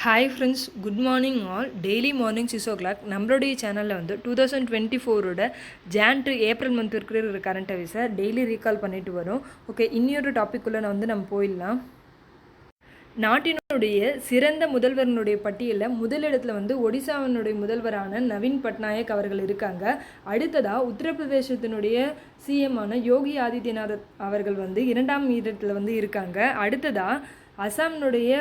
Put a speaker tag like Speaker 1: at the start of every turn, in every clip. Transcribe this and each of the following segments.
Speaker 1: Hi friends, good morning all. Daily morning 6 o'clock நம்மளுடைய சேனலில் வந்து 2024 ஜான் டு ஏப்ரல் மந்த் இருக்கிற ஒரு கரண்ட் அஃபேர்ஸை டெய்லி ரீகால் பண்ணிட்டு வரும். ஓகே, இன்னொரு டாப்பிக்குள்ளே நம்ம போயிடலாம். நாட்டினுடைய சிறந்த முதல்வர்களுடைய பட்டியலில் முதலிடத்தில் வந்து ஒடிசாவினுடைய முதல்வரான நவீன் பட்நாயக் அவர்கள் இருக்காங்க. அடுத்ததாக உத்தரப்பிரதேசத்தினுடைய சிஎம்மான யோகி ஆதித்யநாத் அவர்கள் வந்து 2ஆம் இடத்துல வந்து இருக்காங்க. அடுத்ததாக அசாமினுடைய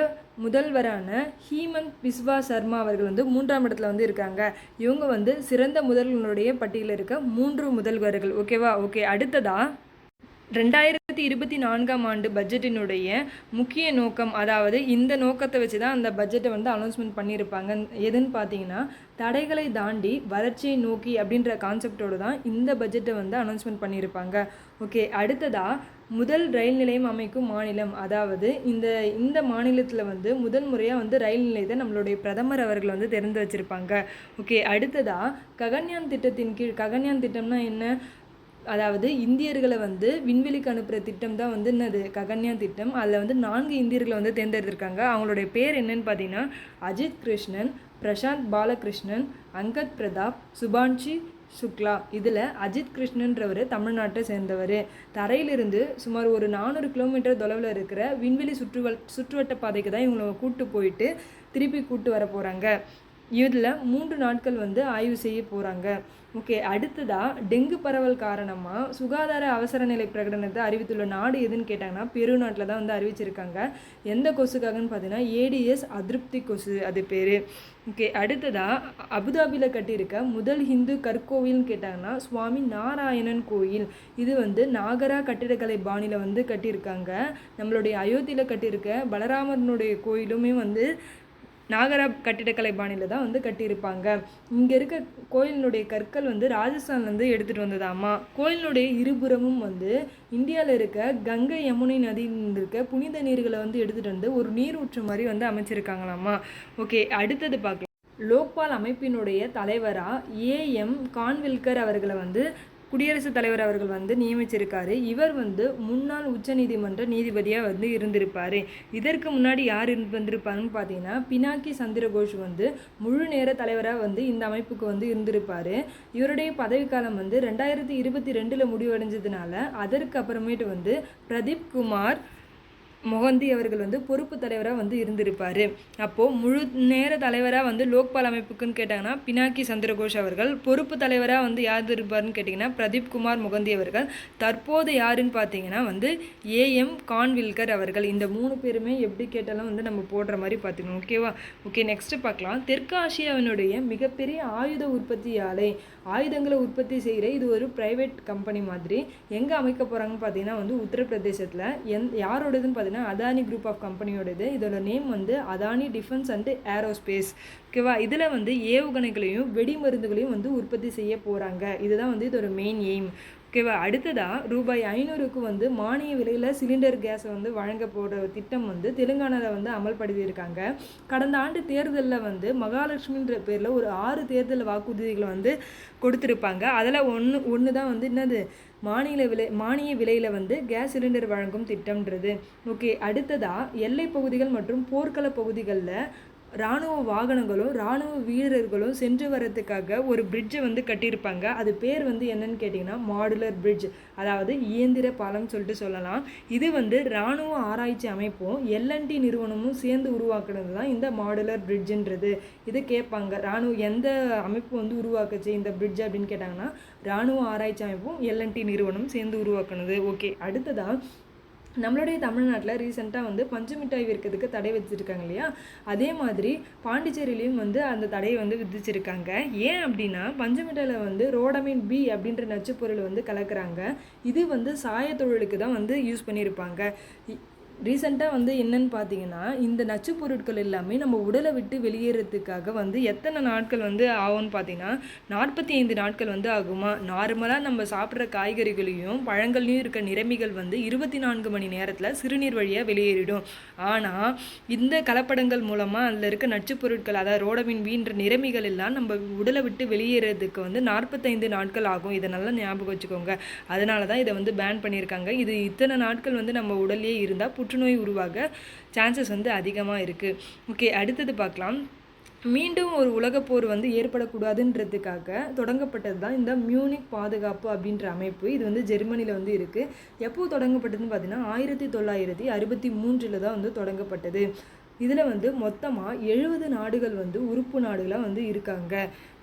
Speaker 1: முதல்வரான ஹீமந்த் பிஸ்வா சர்மா அவர்கள் வந்து 3ஆம் இடத்துல வந்து இருக்காங்க. இவங்க வந்து சிறந்த முதல்வர்களுடைய பட்டியலில் இருக்க 3 முதல்வர்கள். ஓகேவா? ஓகே, அடுத்ததாக 2024ஆம் ஆண்டு பட்ஜெட்டினுடைய முக்கிய நோக்கம், அதாவது இந்த நோக்கத்தை வச்சு தான் அந்த பட்ஜெட்டை வந்து அனௌன்ஸ்மெண்ட் பண்ணியிருப்பாங்க. எதுன்னு பார்த்தீங்கன்னா, தடைகளை தாண்டி வளர்ச்சியை நோக்கி அப்படின்ற கான்செப்டோடு தான் இந்த பட்ஜெட்டை வந்து அனௌன்ஸ்மெண்ட் பண்ணியிருப்பாங்க. ஓகே, அடுத்ததாக முதல் ரயில் நிலையம் அமைக்கும் மாநிலம், அதாவது இந்த மாநிலத்தில் வந்து முதல் முறையாக வந்து ரயில் நிலையத்தை நம்மளுடைய பிரதமர் அவர்கள் வந்து திறந்து வச்சுருப்பாங்க. ஓகே, அடுத்ததாக ககன்யான் திட்டத்தின் கீழ், ககன்யான் திட்டம்னா என்ன? அதாவது இந்தியர்களை வந்து விண்வெளிக்கு அனுப்புகிற திட்டம் தான் வந்து என்னது ககன்யான் திட்டம். அதில் வந்து 4 இந்தியர்களை வந்து தேர்ந்தெடுத்திருக்காங்க. அவங்களுடைய பேர் என்னன்னு பார்த்தீங்கன்னா அஜித் கிருஷ்ணன், பிரசாந்த் பாலகிருஷ்ணன், அங்கத் பிரதாப், சுபான்ஷி சுக்லா. இதில் அஜித் கிருஷ்ணன்றவர் தமிழ்நாட்டை சேர்ந்தவர். தரையிலிருந்து சுமார் ஒரு 400 கிலோமீட்டர் தொலைவில் இருக்கிற விண்வெளி சுற்றுவட்ட பாதைக்கு தான் இவங்களை கூப்பிட்டு போயிட்டு திருப்பி கூப்பிட்டு வர போகிறாங்க. இதில் 3 நாட்கள் வந்து ஆய்வு செய்ய போகிறாங்க. ஓகே, அடுத்ததாக டெங்கு பரவல் காரணமாக சுகாதார அவசர நிலை பிரகடனத்தை அறிவித்துள்ள நாடு எதுன்னு கேட்டாங்கன்னா பெரு நாட்டில் தான் வந்து அறிவிச்சிருக்காங்க. எந்த கொசுக்காகன்னு பார்த்தீங்கன்னா ஏடிஎஸ் அதிருப்தி கொசு, அது பேர். ஓகே, அடுத்ததாக அபுதாபியில் கட்டியிருக்க முதல் ஹிந்து கற்கோவில்னு கேட்டாங்கன்னா சுவாமி நாராயணன் கோயில். இது வந்து நாகரா கட்டிடக்கலை பாணியில் வந்து கட்டியிருக்காங்க. நம்மளுடைய அயோத்தியில் கட்டியிருக்க பலராமனுடைய கோயிலுமே வந்து நாகரா கட்டிடக்கலை பாணியில் தான் வந்து கட்டியிருப்பாங்க. இங்கே இருக்க கோயிலினுடைய கற்கள் வந்து ராஜஸ்தான்லேருந்து எடுத்துகிட்டு வந்ததாமா. கோயிலினுடைய இருபுறமும் வந்து இந்தியாவில் இருக்க கங்கை யமுனை நதியில் இருக்க புனித நீர்களை வந்து எடுத்துகிட்டு வந்து ஒரு நீரூற்று மாதிரி வந்து அமைச்சிருக்காங்களாமா. ஓகே, அடுத்தது பார்க்கலாம். லோக்பால் அமைப்பினுடைய தலைவராக ஏஎம் கான்வில்கர் அவர்களை வந்து குடியரசுத் தலைவர் அவர்கள் வந்து நியமிச்சிருக்காரு. இவர் வந்து முன்னாள் உச்சநீதிமன்ற நீதிபதியாக வந்து இருந்திருப்பார். இதற்கு முன்னாடி யார் வந்திருப்பாருன்னு பார்த்தீங்கன்னா பினாக்கி சந்திரகோஷ் வந்து முழு நேர தலைவராக வந்து இந்த அமைப்புக்கு வந்து இருந்திருப்பார். இவருடைய பதவிக்காலம் வந்து 2022 முடிவடைஞ்சதுனால அதற்கு அப்புறமேட்டு வந்து பிரதீப் குமார் மொஹந்தி அவர்கள் வந்து பொறுப்பு தலைவராக வந்து இருந்திருப்பார். அப்போது முழு நேர தலைவராக வந்து லோக்பால் அமைப்புக்குன்னு கேட்டாங்கன்னா பினாக்கி சந்திரகோஷ் அவர்கள், பொறுப்பு தலைவராக வந்து யார் இருப்பார்னு கேட்டிங்கன்னா பிரதீப் குமார் மொஹந்தி அவர்கள். தற்போது யாருன்னு பார்த்தீங்கன்னா வந்து ஏஎம் கான்வில்கர் அவர்கள். இந்த 3 பேருமே எப்படி கேட்டாலும் வந்து நம்ம போடுற மாதிரி பார்த்துக்கணும். ஓகேவா? ஓகே, நெக்ஸ்ட்டு பார்க்கலாம். தெற்கு ஆசியாவினுடைய மிகப்பெரிய ஆயுத உற்பத்தி ஆலை, ஆயுதங்களை உற்பத்தி செய்கிற இது ஒரு ப்ரைவேட் கம்பெனி மாதிரி. எங்கே அமைக்க போகிறாங்கன்னு பார்த்தீங்கன்னா வந்து உத்தரப்பிரதேசத்தில். யாரோடதுன்னு பார்த்தீங்கன்னா அதானி குரூப் ஆஃப் கம்பெனியோடது. இதோட நேம் வந்து அதானி டிஃபென்ஸ் அண்ட் ஏரோஸ்பேஸ். ஓகேவா? இதில் வந்து ஏவுகணைகளையும் வெடிமருந்துகளையும் வந்து உற்பத்தி செய்ய போகிறாங்க. இதுதான் வந்து இதோட மெயின் எய்ம். ஓகேவா? அடுத்ததாக ரூபாய் 500க்கு வந்து மானிய விலையில் சிலிண்டர் கேஸை வந்து வழங்க போகிற திட்டம் வந்து தெலுங்கானாவில் வந்து அமல்படுத்தியிருக்காங்க. கடந்த ஆண்டு தேர்தலில் வந்து மகாலட்சுமின்ற பேரில் ஒரு 6 தேர்தல் வாக்குறுதிகளை வந்து கொடுத்துருப்பாங்க. அதில் ஒன்று தான் வந்து என்னது மானிய விலையில் வந்து கேஸ் சிலிண்டர் வழங்கும் திட்டம்ன்றது. ஓகே, அடுத்ததாக எல்லை பகுதிகள் மற்றும் போர்க்கள பகுதிகளில் இராணுவ வாகனங்களும் இராணுவ வீரர்களும் சென்று வரத்துக்காக ஒரு பிரிட்ஜை வந்து கட்டியிருப்பாங்க. அது பேர் வந்து என்னன்னு கேட்டிங்கன்னா மாடுலர் பிரிட்ஜ், அதாவது இயந்திர பாலம் சொல்லிட்டு சொல்லலாம். இது வந்து இராணுவ ஆராய்ச்சி அமைப்பும் எல்என்டி நிறுவனமும் சேர்ந்து உருவாக்குனது தான் இந்த மாடுலர் பிரிட்ஜுன்றது. இது கேட்பாங்க, இராணுவ எந்த அமைப்பு வந்து உருவாக்குச்சு இந்த பிரிட்ஜ் அப்படின்னு கேட்டாங்கன்னா இராணுவ ஆராய்ச்சி அமைப்பும் எல்என்டி நிறுவனம் சேர்ந்து உருவாக்குனது. ஓகே, அடுத்ததாக நம்மளுடைய தமிழ்நாட்டில் ரீசெண்டாக வந்து பஞ்சு மிட்டாய் விற்கிறதுக்கு தடை வச்சுருக்காங்க இல்லையா? அதே மாதிரி பாண்டிச்சேரியிலையும் வந்து அந்த தடையை வந்து விதிச்சிருக்காங்க. ஏன் அப்படின்னா பஞ்சு மிட்டாயில் வந்து ரோடமின் பி அப்படின்ற நச்சுப்பொருள் வந்து கலக்கிறாங்க. இது வந்து சாய தொழிலுக்கு தான் வந்து யூஸ் பண்ணியிருப்பாங்க. ரீசெண்டாக வந்து என்னன்னு பார்த்தீங்கன்னா இந்த நச்சு பொருட்கள் எல்லாமே நம்ம உடலை விட்டு வெளியேறதுக்காக வந்து எத்தனை நாட்கள் வந்து ஆகும்னு பார்த்தீங்கன்னா 45 நாட்கள் வந்து ஆகுமா. நார்மலாக நம்ம சாப்பிட்ற காய்கறிகளையும் பழங்கள்லையும் இருக்க நிறமிகள் வந்து 24 மணி நேரத்தில் சிறுநீர் வழியாக வெளியேறிடும். ஆனால் இந்த கலப்படங்கள் மூலமாக அதில் இருக்க நச்சு பொருட்கள், அதாவது ரோடமின் வீன்ற நிறமிகள் எல்லாம் நம்ம உடலை விட்டு வெளியேறதுக்கு வந்து 45 நாட்கள் ஆகும். இதை நல்லா ஞாபகம் வச்சுக்கோங்க. அதனால தான் இதை வந்து பேன் பண்ணியிருக்காங்க. இது இத்தனை நாட்கள் வந்து நம்ம உடல்லே இருந்தால் புற்றுநோய் உருவாக சான்சஸ் வந்து அதிகமாக இருக்குது. ஓகே, அடுத்தது பார்க்கலாம். மீண்டும் ஒரு உலகப்போர் வந்து ஏற்படக்கூடாதுன்றதுக்காக தொடங்கப்பட்டது தான் இந்த மியூனிக் பாதுகாப்பு அப்படின்ற அமைப்பு. இது வந்து ஜெர்மனியில் வந்து இருக்குது. எப்போது தொடங்கப்பட்டதுன்னு பார்த்தீங்கன்னா 1963 தான் வந்து தொடங்கப்பட்டது. இதில் வந்து மொத்தமாக 70 நாடுகள் வந்து உறுப்பு நாடுகளாக வந்து இருக்காங்க.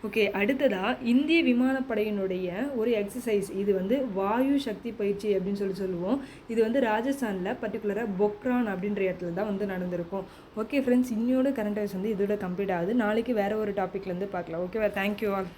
Speaker 1: ஓகே, அடுத்ததாக இந்திய விமானப்படையினுடைய ஒரு எக்ஸசைஸ், இது வந்து வாயு சக்தி பயிற்சி அப்படின்னு சொல்லுவோம். இது வந்து ராஜஸ்தானில் பர்டிகுலராக பொக்ரான் அப்படின்ற இடத்துல தான் வந்து நடந்திருக்கும். ஓகே ஃப்ரெண்ட்ஸ், இன்னோட கரண்ட் அஃபேர்ஸ் வந்து இதோட கம்ப்ளீட் ஆகுது. நாளைக்கு வேறு ஒரு டாப்பிக்லேருந்து பார்க்கலாம். ஓகேவா? Thank you all.